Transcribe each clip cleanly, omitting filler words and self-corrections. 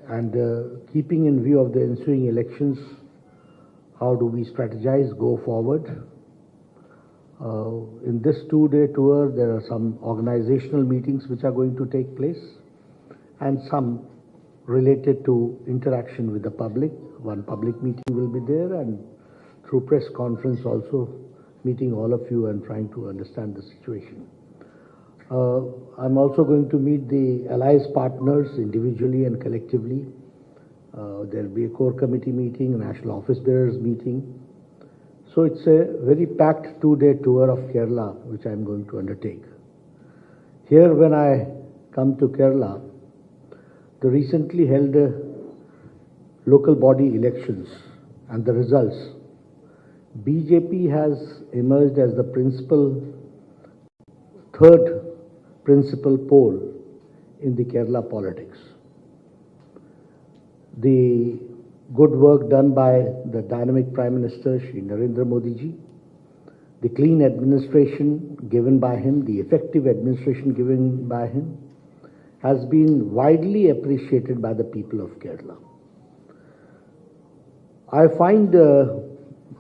And keeping in view of the ensuing elections, how do we strategize, go forward? In this 2-day tour, there are some organizational meetings which are going to take place and some related to interaction with the public. One public meeting will be there, and through press conference also meeting all of you and trying to understand the situation. I'm also going to meet the allies partners individually and collectively. There will be a core committee meeting, a national office bearers meeting. So it's a very packed 2-day tour of Kerala which I'm going to undertake. Here, when I come to Kerala, the recently held local body elections and the results, BJP has emerged as the third principal pole in the Kerala politics. The good work done by the dynamic Prime Minister, Shri Narendra Modi ji, the clean administration given by him, the effective administration given by him, has been widely appreciated by the people of Kerala. I find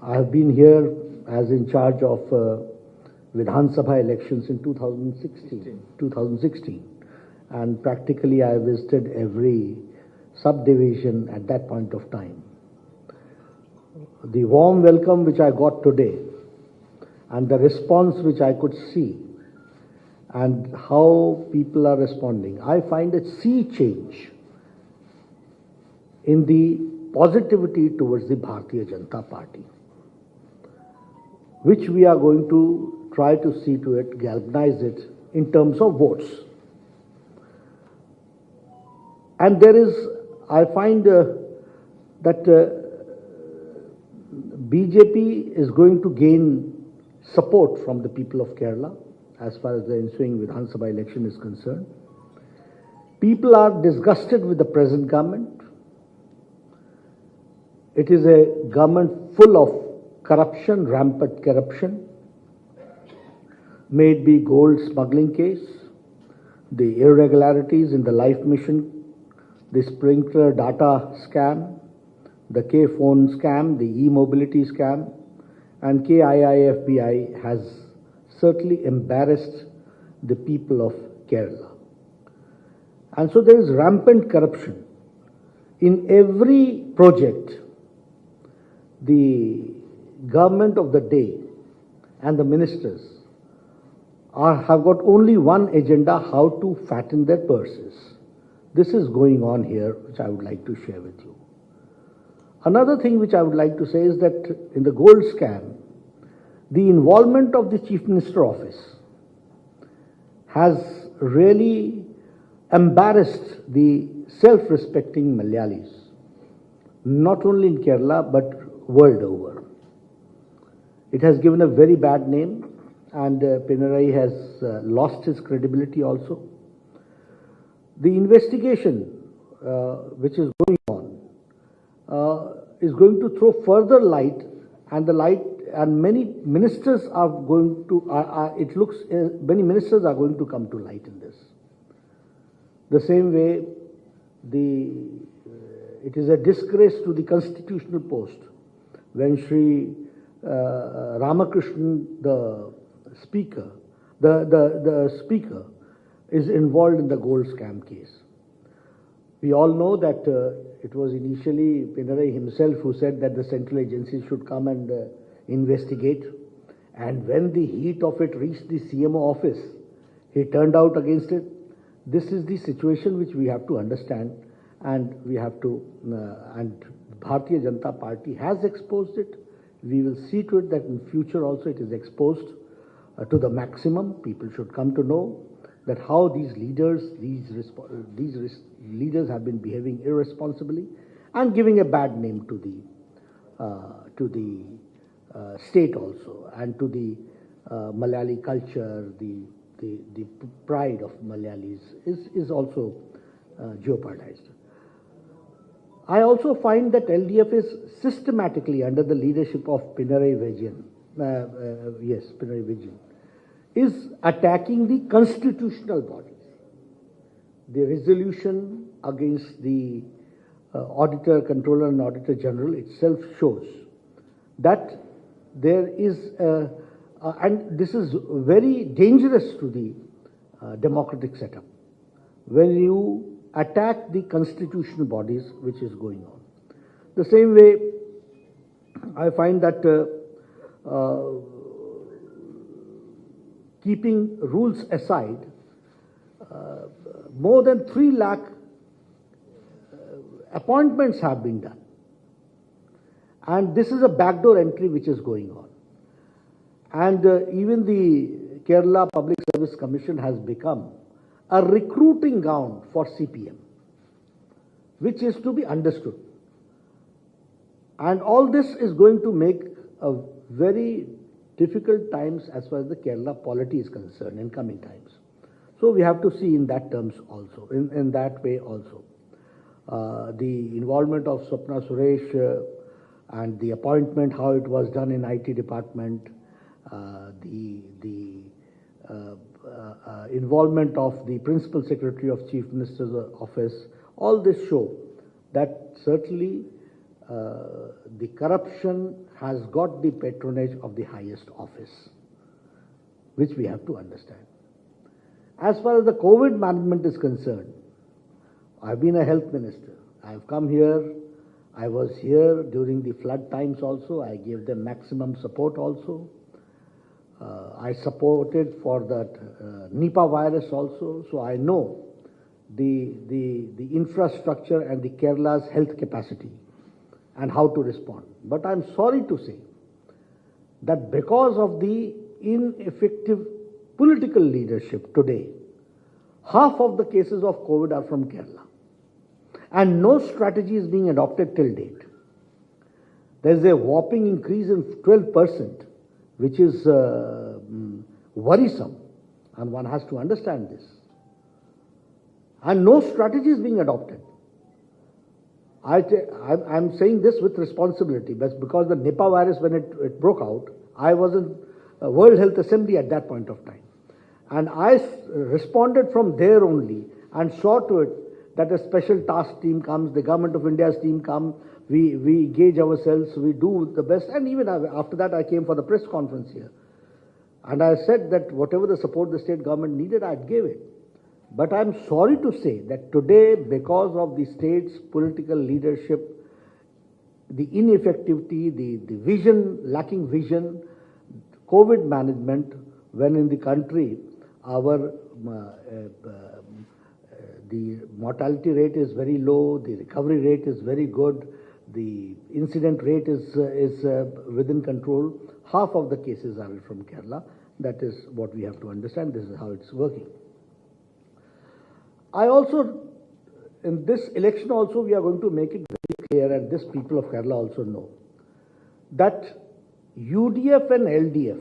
I have been here as in charge of Vidhan Sabha elections in 2016, and practically I visited every subdivision at that point of time. The warm welcome which I got today and the response which I could see and how people are responding, I find a sea change in the positivity towards the Bharatiya Janata Party, which we are going to try to see to it, galvanize it in terms of votes. And there is, I find that BJP is going to gain support from the people of Kerala as far as the ensuing Vidhan Sabha election is concerned. People are disgusted with the present government. It is a government full of corruption, rampant corruption. May it be gold smuggling case, the irregularities in the Life Mission, the Sprinkler data scam, the K-phone scam, the e-mobility scam, and KIIFBI has certainly embarrassed the people of Kerala. And so there is rampant corruption. In every project, the government of the day and the ministers have got only one agenda: how to fatten their purses. This is going on here, which I would like to share with you. Another thing which I would like to say is that in the gold scam, the involvement of the Chief Minister office has really embarrassed the self-respecting Malayalis, not only in Kerala but world over. It has given a very bad name, and Pinarayi has lost his credibility also. The investigation which is going on is going to throw further light, and many ministers are going to. Many ministers are going to come to light in this. The same way, it is a disgrace to the constitutional post when Sri Ramakrishnan, the speaker, the speaker, is involved in the gold scam case. We all know that it was initially Pinarayi himself who said that the central agencies should come and investigate. And when the heat of it reached the CMO office, he turned out against it. This is the situation which we have to understand, and we have to, and Bharatiya Janata Party has exposed it. We will see to it that in future also it is exposed to the maximum. People should come to know that how these leaders have been behaving irresponsibly and giving a bad name to the state also, and to the Malayali culture, the pride of Malayalis is also jeopardized. I also find that LDF is systematically under the leadership of Pinarayi Vijayan, is attacking the constitutional bodies. The resolution against the Auditor, Controller and Auditor General itself shows that there is, and this is very dangerous to the democratic setup, when you attack the constitutional bodies which is going on. The same way, I find that keeping rules aside, more than 3 lakh appointments have been done. And this is a backdoor entry which is going on. And even the Kerala Public Service Commission has become a recruiting ground for CPM, which is to be understood. And all this is going to make a very difficult times as far as the Kerala polity is concerned in coming times. So we have to see in that terms also, in that way also. The involvement of Swapna Suresh and the appointment, how it was done in IT department, the involvement of the Principal Secretary of Chief Minister's Office, all this show that certainly the corruption has got the patronage of the highest office, which we have to understand. As far as the COVID management is concerned, I've been a health minister. I've come here. I was here during the flood times also. I gave them maximum support also. I supported for that Nipah virus also. So I know the infrastructure and the Kerala's health capacity and how to respond. But I'm sorry to say that because of the ineffective political leadership today, half of the cases of COVID are from Kerala. And no strategy is being adopted till date. There's a whopping increase in 12%, which is worrisome. And one has to understand this. And no strategy is being adopted. I'm saying this with responsibility, but because the Nipah virus, when it broke out, I was in World Health Assembly at that point of time. And I responded from there only and saw to it that a special task team comes, the Government of India's team comes, we engage ourselves, we do the best. And even after that, I came for the press conference here. And I said that whatever the support the state government needed, I gave it. But I'm sorry to say that today, because of the state's political leadership, the ineffectivity, the vision, lacking vision, COVID management, when in the country, our the mortality rate is very low, the recovery rate is very good, the incident rate is within control. Half of the cases are from Kerala. That is what we have to understand. This is how it's working. I also, in this election also, we are going to make it very clear, and this people of Kerala also know, that UDF and LDF,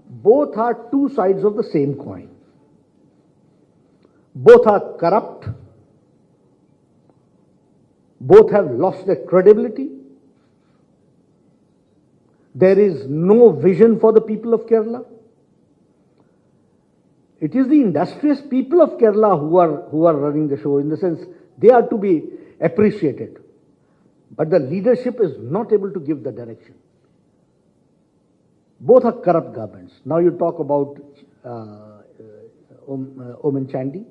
both are two sides of the same coin. Both are corrupt. Both have lost their credibility. There is no vision for the people of Kerala. It is the industrious people of Kerala who are running the show. In the sense, they are to be appreciated. But the leadership is not able to give the direction. Both are corrupt governments. Now you talk about Oommen Chandy,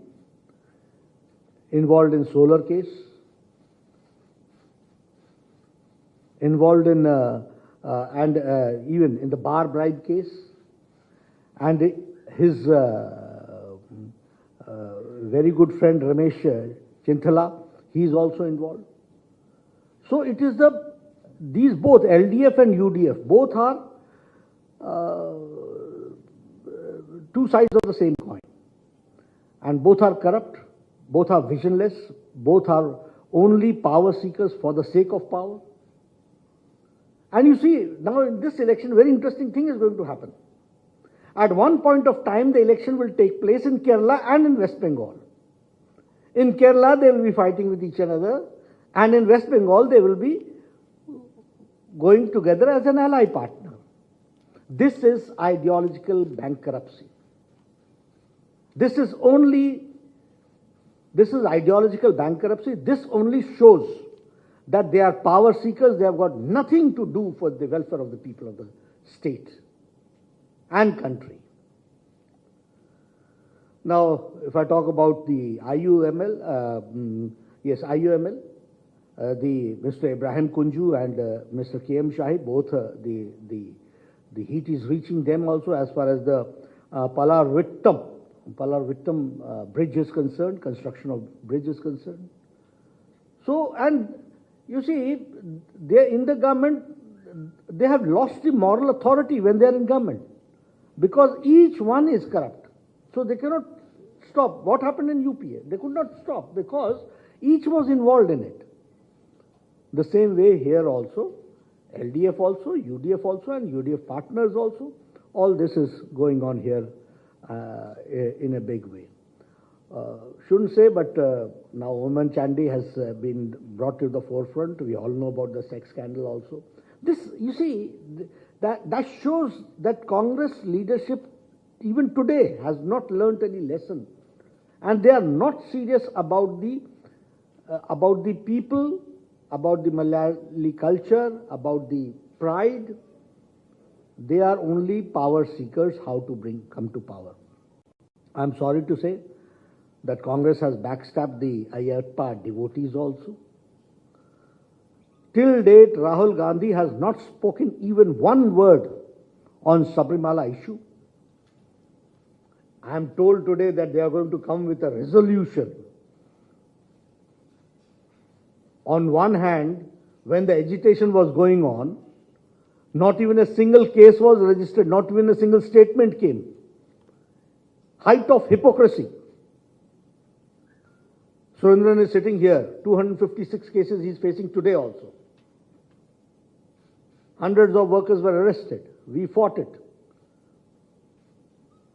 involved in solar case, involved in even in the bar bribe case, and his very good friend Ramesh Chintala, he is also involved. So it is these both LDF and UDF, both are two sides of the same coin, and both are corrupt, both are visionless, both are only power seekers for the sake of power. And you see, now in this election, very interesting thing is going to happen. At one point of time, the election will take place in Kerala and in West Bengal. In Kerala, they will be fighting with each other, and in West Bengal, they will be going together as an ally partner. This is ideological bankruptcy. This is only This is ideological bankruptcy. This only shows that they are power seekers. They have got nothing to do for the welfare of the people of the state and country. Now, if I talk about the IUML, yes, IUML, the Mr. Ibrahim Kunju and Mr. K.M. Shahi, both the heat is reaching them also as far as the Palar Vittam bridge is concerned, construction of bridge is concerned. So, and you see, they in the government, they have lost the moral authority when they are in government because each one is corrupt. So they cannot stop. What happened in UPA? They could not stop because each was involved in it. The same way here also, LDF also, UDF also, and UDF partners also. All this is going on here in a big way. Shouldn't say, but now Oman Chandy has been brought to the forefront. We all know about the sex scandal also. This, you see, that shows that Congress leadership even today has not learnt any lesson, and they are not serious about the people, about the Malayali culture, about the pride. They are only power seekers, how to come to power. I'm sorry to say that Congress has backstabbed the Ayyappa devotees also. Till date, Rahul Gandhi has not spoken even one word on Sabrimala issue. I am told today that they are going to come with a resolution. On one hand, when the agitation was going on, not even a single case was registered, not even a single statement came. Height of hypocrisy. Surendran is sitting here, 256 cases he is facing today also. Hundreds of workers were arrested. We fought it.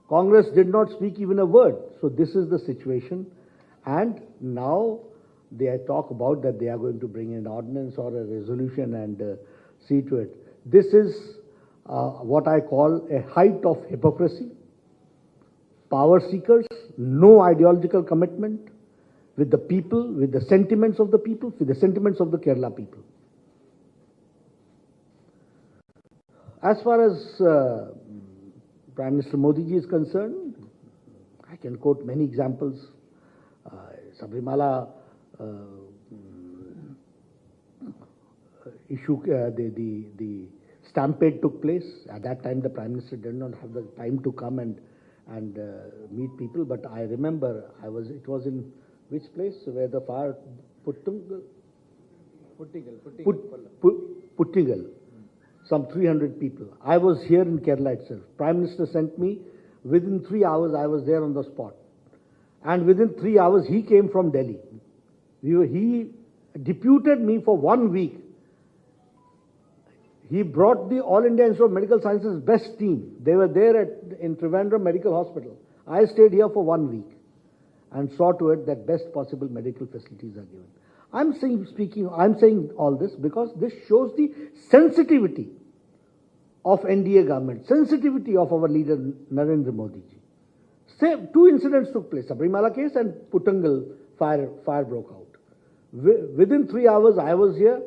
Congress did not speak even a word. So this is the situation. And now they talk about that they are going to bring an ordinance or a resolution and see to it. This is what I call a height of hypocrisy. Power seekers, no ideological commitment with the people, with the sentiments of the people, with the sentiments of the Kerala people. As far as Prime Minister Modi ji is concerned, I can quote many examples. Sabrimala issue, the stampede took place. At that time, the Prime Minister did not have the time to come and meet people. But I remember, it was in which place where the fire, Puttigal, some 300 people. I was here in Kerala itself. Prime Minister sent me. Within 3 hours, I was there on the spot. And within 3 hours, he came from Delhi. He deputed me for 1 week. He brought the All India Institute of Medical Sciences best team. They were there in Trivandrum Medical Hospital. I stayed here for 1 week and saw to it that best possible medical facilities are given. I'm saying all this because this shows the sensitivity of NDA government, sensitivity of our leader Narendra Modi ji. Same, 2 incidents took place, Sabrimala case and Puttangal fire broke out. Within 3 hours I was here.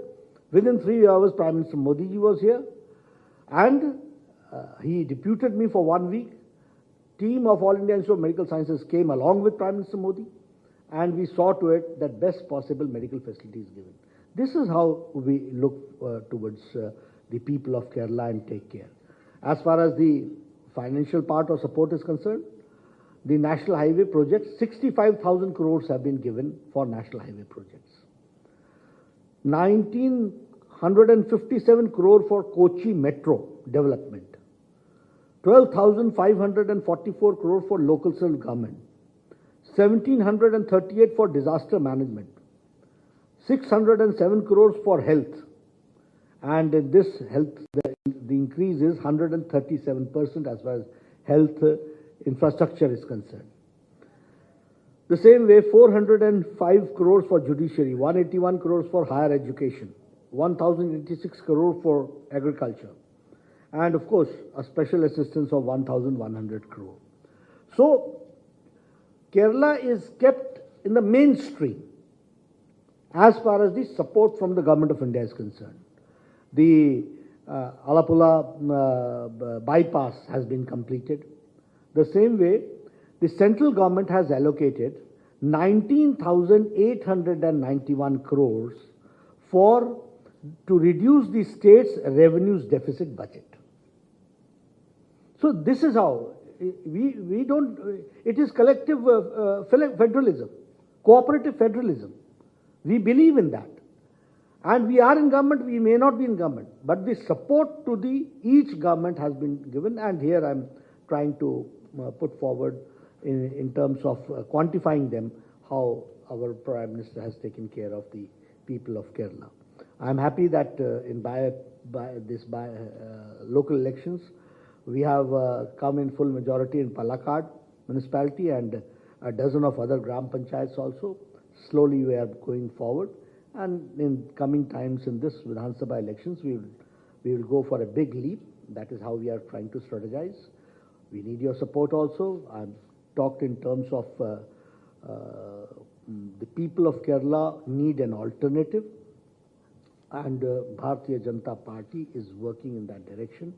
Within 3 hours Prime Minister Modi ji was here, and he deputed me for 1 week. Team of All India Institute of Medical Sciences came along with Prime Minister Modi, and we saw to it that best possible medical facilities given. This is how we look towards the people of Kerala and take care. As far as the financial part or support is concerned, the National Highway projects, 65,000 crores have been given for National Highway projects. 1,957 crore for Kochi Metro development. 12,544 crore for local self-government. 1,738 for disaster management. 607 crores for health. And in this health, the increase is 137% as far as health infrastructure is concerned. The same way, 405 crores for judiciary, 181 crores for higher education, 1,086 crore for agriculture, and of course, a special assistance of 1,100 crore. So, Kerala is kept in the mainstream as far as the support from the Government of India is concerned. The Alapula bypass has been completed. The same way, the central government has allocated 19,891 crores to reduce the state's revenues deficit budget. So this is how we don't. It is collective federalism, cooperative federalism. We believe in that. And we are in government, we may not be in government, but the support to each government has been given, and here I'm trying to put forward in terms of quantifying them how our Prime Minister has taken care of the people of Kerala. I'm happy that in local elections, we have come in full majority in Palakkad municipality and a dozen of other Gram Panchayats also. Slowly we are going forward. And in coming times in this Vidhan Sabha elections, we will go for a big leap. That is how we are trying to strategize. We need your support also. I've talked in terms of the people of Kerala need an alternative, and Bharatiya Janata Party is working in that direction.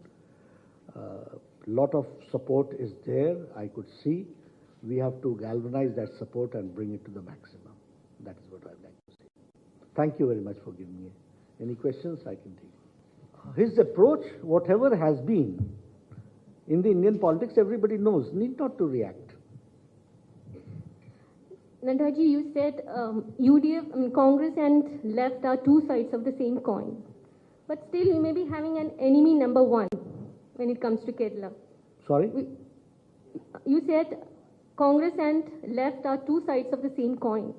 Lot of support is there, I could see. We have to galvanize that support and bring it to the maximum. That is what I'd like to say. Thank you very much for giving me any questions I can take. His approach, whatever has been in the Indian politics, everybody knows, need not to react. Nadaji, you said UDF, Congress and left are two sides of the same coin. But still, you may be having an enemy number one when it comes to Kerala. Sorry? You said Congress and left are two sides of the same coin.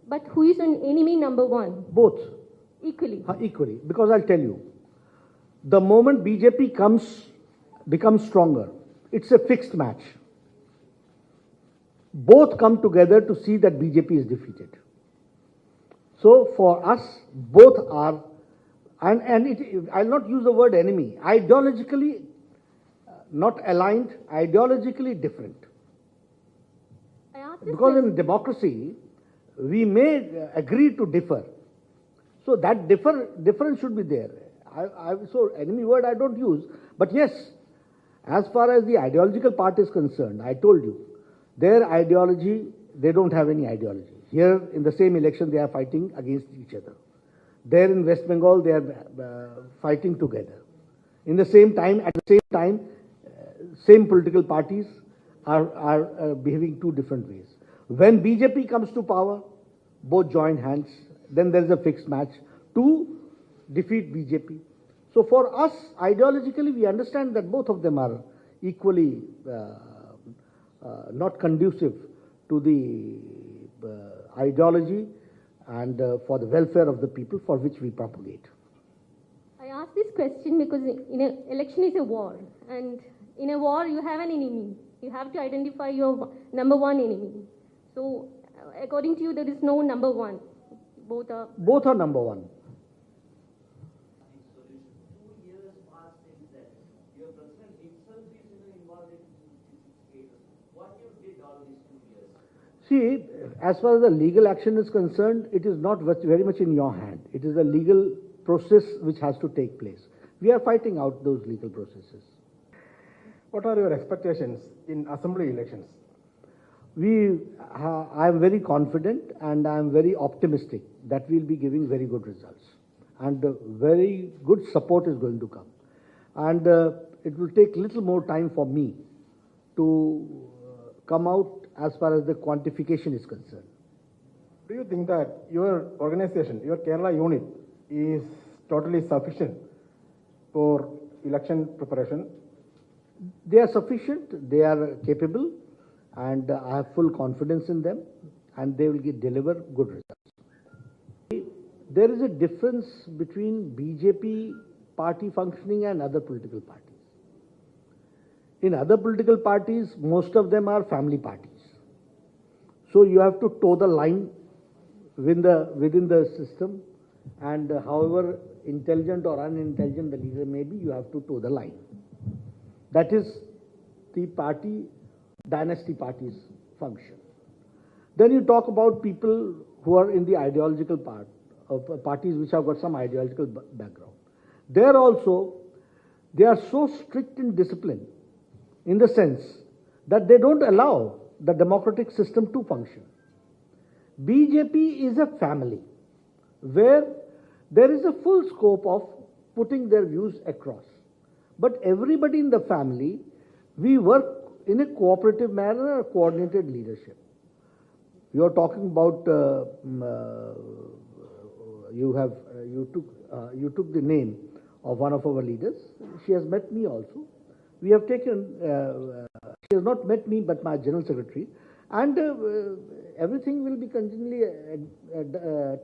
But who is an enemy number one? Both. Equally. Equally. Because I'll tell you, the moment BJP becomes stronger, it's a fixed match. Both come together to see that BJP is defeated. So for us, both are, I'll not use the word enemy, ideologically not aligned, ideologically different. Because in democracy, we may agree to differ. So that difference should be there. So enemy word I don't use. But yes, as far as the ideological part is concerned, I told you, their ideology, they don't have any ideology. Here in the same election, they are fighting against each other. There in West Bengal, they are fighting together. In the same time, at the same time, same political parties are behaving two different ways. When BJP comes to power, both join hands, then there is a fixed match to defeat BJP. So for us, ideologically, we understand that both of them are equally not conducive to the ideology and for the welfare of the people for which we propagate. I ask this question because election is a war, and in a war you have an enemy. You have to identify your number one enemy. So according to you, there is no number one. Both are number one. See, as far as the legal action is concerned, it is not very much in your hand. It is a legal process which has to take place. We are fighting out those legal processes. What are your expectations in assembly elections? I am very confident and I am very optimistic that we will be giving very good results. And very good support is going to come. And it will take little more time for me to come out as far as the quantification is concerned. Do you think that your organization, your Kerala unit, is totally sufficient for election preparation? They are sufficient, they are capable, and I have full confidence in them, and they will deliver good results. There is a difference between BJP party functioning and other political parties. In other political parties, most of them are family parties. So you have to toe the line within the system, and however intelligent or unintelligent the leader may be, you have to toe the line. That is the dynasty party's function. Then you talk about people who are in the ideological part, of parties which have got some ideological background. There also, they are so strict in discipline, in the sense that they don't allow the democratic system to function. BJP is a family where there is a full scope of putting their views across. But everybody in the family, we work in a cooperative manner, a coordinated leadership. You are talking about you took the name of one of our leaders. She has met me also. We have taken. She has not met me, but my general secretary, and everything will be continually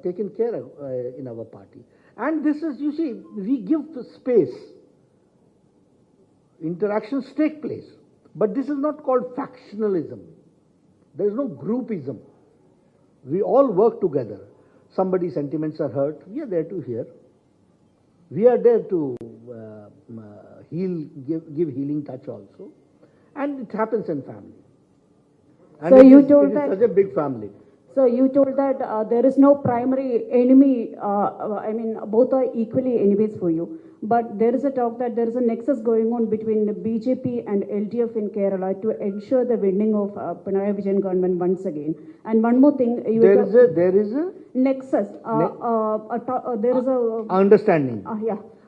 taken care of in our party. And this is, you see, we give space. Interactions take place, but this is not called factionalism. There is no groupism. We all work together. Somebody's sentiments are hurt. We are there to hear. We are there to heal, give healing touch also. And it happens in family. And So it you is, told it is that- such a big family. So you told that there is no primary enemy, I mean, both are equally enemies for you. But there is a talk that there is a nexus going on between the BJP and LDF in Kerala to ensure the winning of Pinarayi Vijayan government once again. And one more thing, There is a nexus. There is a understanding.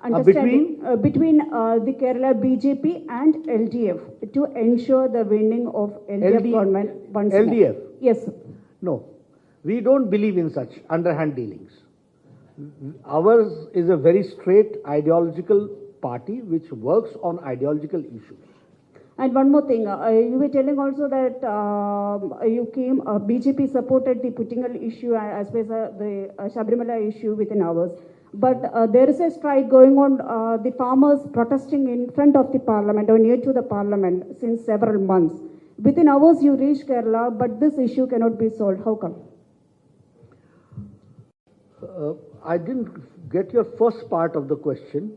understanding between the Kerala BJP and LDF to ensure the winning of LDF government once again. LDF? Yes. No, we don't believe in such underhand dealings. Ours is a very straight ideological party which works on ideological issues. And one more thing, you were telling also that BJP supported the Puttingal issue as well as the Sabarimala issue within hours. But there is a strike going on, the farmers protesting in front of the parliament or near to the parliament since several months. Within hours you reach Kerala, but this issue cannot be solved. How come? I didn't get your first part of the question,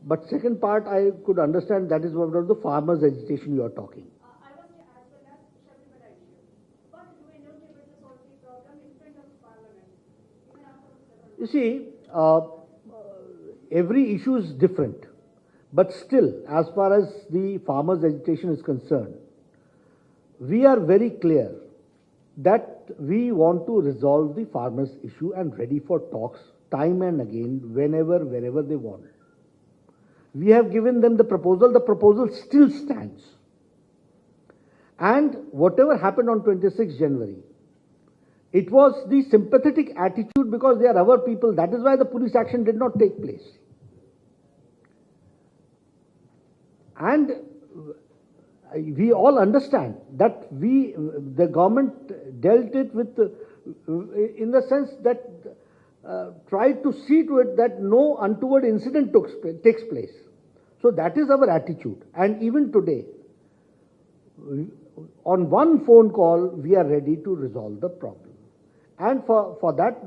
but second part I could understand that is what of the farmers' agitation you are talking. I was as well as Sabarimala issue. But you were not able to solve the problem in front of parliament. You see, every issue is different, but still, as far as the farmers' agitation is concerned, we are very clear that we want to resolve the farmers' issue and ready for talks time and again, whenever, wherever they want. We have given them the proposal still stands. And whatever happened on 26 January, it was the sympathetic attitude because they are our people. That is why the police action did not take place. And we all understand that the government dealt it with, in the sense that tried to see to it that no untoward incident takes place. So that is our attitude. And even today, on one phone call, we are ready to resolve the problem. And for that,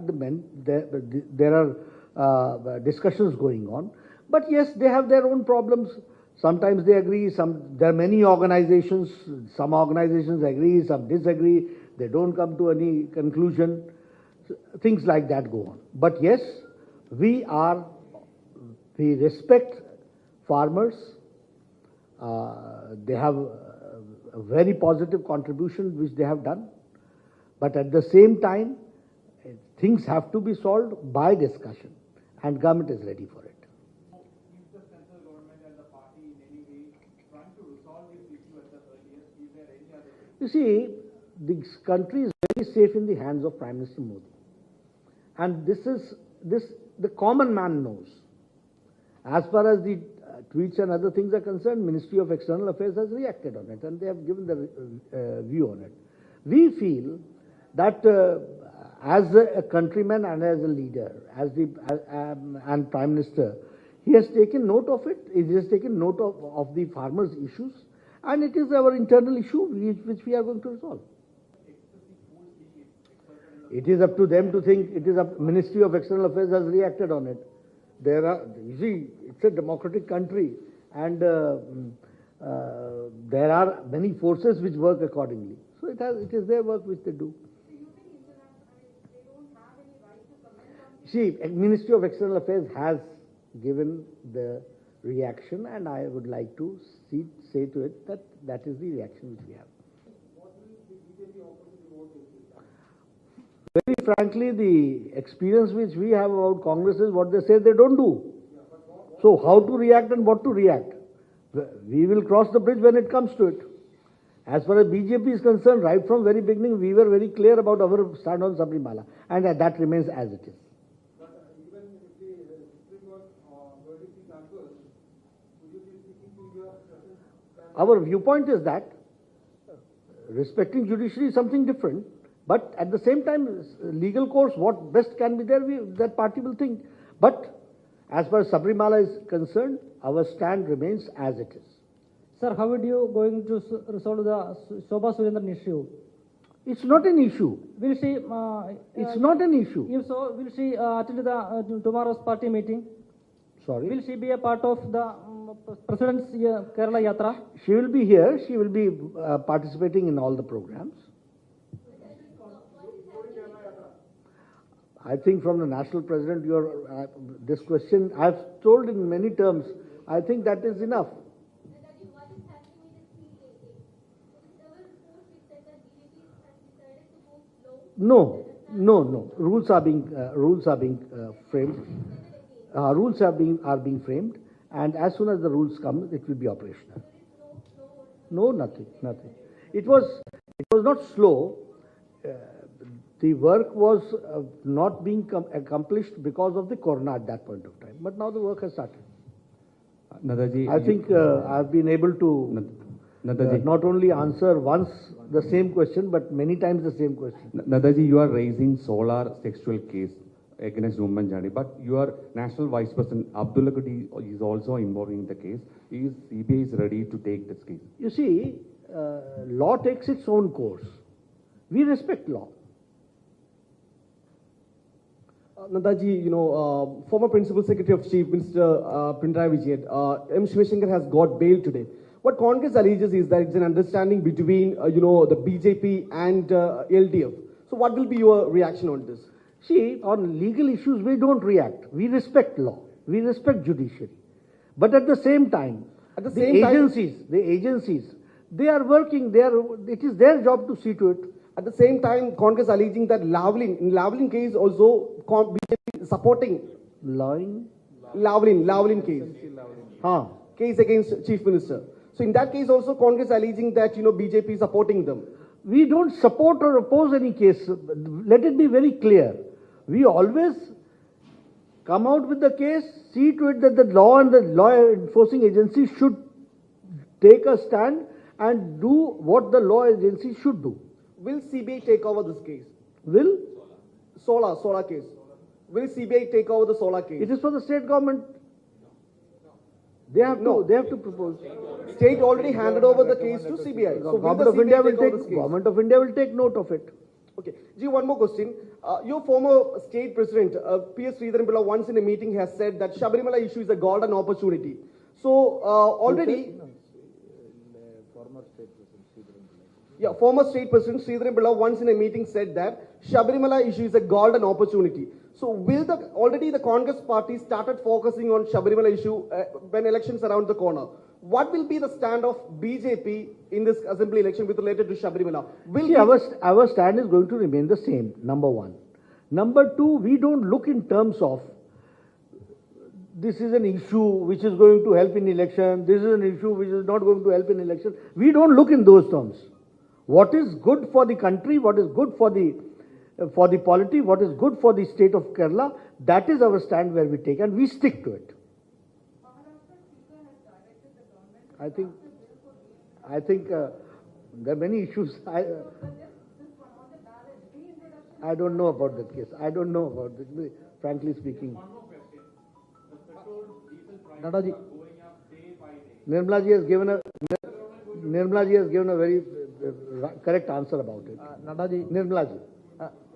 there are discussions going on. But yes, they have their own problems. Sometimes they agree, there are many organizations, some organizations agree, some disagree, they don't come to any conclusion, things like that go on. But yes, we respect farmers, they have a very positive contribution which they have done, but at the same time, things have to be solved by discussion, and government is ready for it. You see, this country is very safe in the hands of Prime Minister Modi. And the common man knows. As far as the tweets and other things are concerned, Ministry of External Affairs has reacted on it and they have given their view on it. We feel that as a countryman and as a leader, and Prime Minister, he has taken note of it, he has taken note of the farmers' issues, and it is our internal issue which we are going to resolve. It is up to them to think. It is up. Ministry of External Affairs has reacted on it. You see, it's a democratic country, and there are many forces which work accordingly. So it is their work which they do. See, Ministry of External Affairs has given the reaction, and I would like to say to it that that is the reaction which we have. Very frankly, the experience which we have about Congress is what they say they don't do. So how to react and what to react? We will cross the bridge when it comes to it. As far as BJP is concerned, right from very beginning, we were very clear about our stand on Sabrimala, and that remains as it is. Our viewpoint is that respecting judiciary is something different, but at the same time, legal course, what best can be there, that party will think. But as far as Sabrimala is concerned, our stand remains as it is. Sir, how are you going to resolve the Shobha Surendran issue? It's not an issue. Will she? It's not an issue. If so, will she attend the tomorrow's party meeting? Sorry. Will she be a part of the President's Kerala Yatra? She will be here. She will be participating in all the programs. I think from the national president, this question I've told in many terms. I think that is enough. No. Rules are being framed. Rules are being framed, and as soon as the rules come, it will be operational. No, nothing. It was not slow. The work was not being accomplished because of the corona at that point of time. But now the work has started. Nadaji, I think I've been able to not only answer once the same question, but many times the same question. Nadaji, you are raising solar sexual case against Umman Jani, but your National Vice President Abdullah Kudi is also involved in the case. Is CBI ready to take this case? You see, law takes its own course. We respect law. Nadaji, former Principal Secretary of Chief Minister Pinarayi Vijayan, M. Shivashankar has got bail today. What Congress alleges is that it's an understanding between, the BJP and LDF. So what will be your reaction on this? See, on legal issues, we don't react. We respect law. We respect judiciary. But at the same time, the agencies, they are working. It is their job to see to it. At the same time, Congress alleging that Lavalin case also BJP supporting Lavalin case. Case against Chief Minister. So in that case also Congress alleging that BJP is supporting them. We don't support or oppose any case. Let it be very clear. We always come out with the case, see to it that the law and the law enforcing agency should take a stand and do what the law agency should do. Will CBI take over this case? Will? Solar case. Will CBI take over the Solar case? It is for the state government. They have to propose. State already handed over the case to CBI. So Government of India will take note of it. Okay. Ji, one more question. Your former state president, P.S. Sridharan once in a meeting has said that Sabrimala issue is a golden opportunity. So already... Former state president Sridharan once in a meeting said that Sabrimala issue is a golden opportunity. So will already the Congress party started focusing on Sabrimala issue when elections around the corner? What will be the stand of BJP in this assembly election with related to Sabrimala? Our stand is going to remain the same, number one. Number two, we don't look in terms of this is an issue which is going to help in election, this is an issue which is not going to help in election. We don't look in those terms. What is good for the country, what is good for the polity, what is good for the state of Kerala, that is our stand where we take, and we stick to it. I think there are many issues. I don't know about that case. I don't know about it, frankly speaking. Nadaji. Nirmala ji has given a very correct answer about it. Nirmala ji.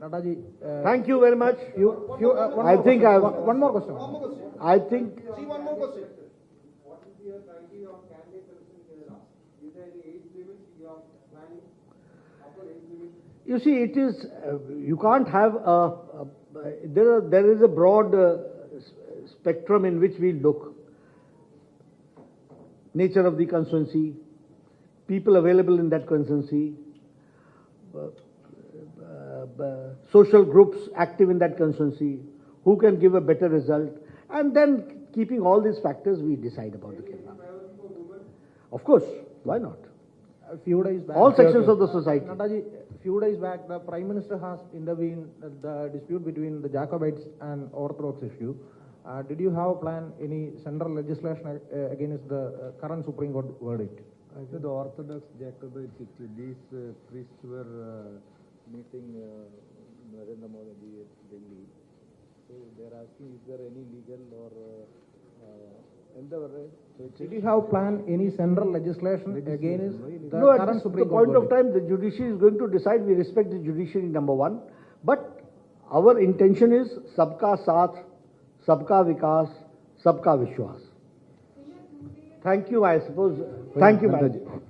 Nadaji. Thank you very much. One more question. I think. See, one more question. What is your criteria of candidate selection in Kerala? Is there any age limit you are planning? Upper age limit? You see, it is, you can't have there is a broad spectrum in which we look. Nature of the constituency, people available in that constituency, social groups active in that constituency, who can give a better result, and then keeping all these factors, we decide about the Kerala. Of course, why not? A few days back, All sections of the society. Nadaji, few days back, the Prime Minister has intervened the dispute between the Jacobites and Orthodox issue. Did you have planned any central legislation against the current Supreme Court verdict? The Orthodox Jacobites, these priests were meeting Narendra Modi at Delhi. So they are asking, is there any legal or endeavor? Did you have planned any central legislation against the No, at current this Supreme the Court point of verdict? time, the judiciary is going to decide. We respect the judiciary, number one. But our intention is Sabka Saath, Sabka Vikas, Sabka Vishwas. Thank you, I suppose. Thank you, Madam.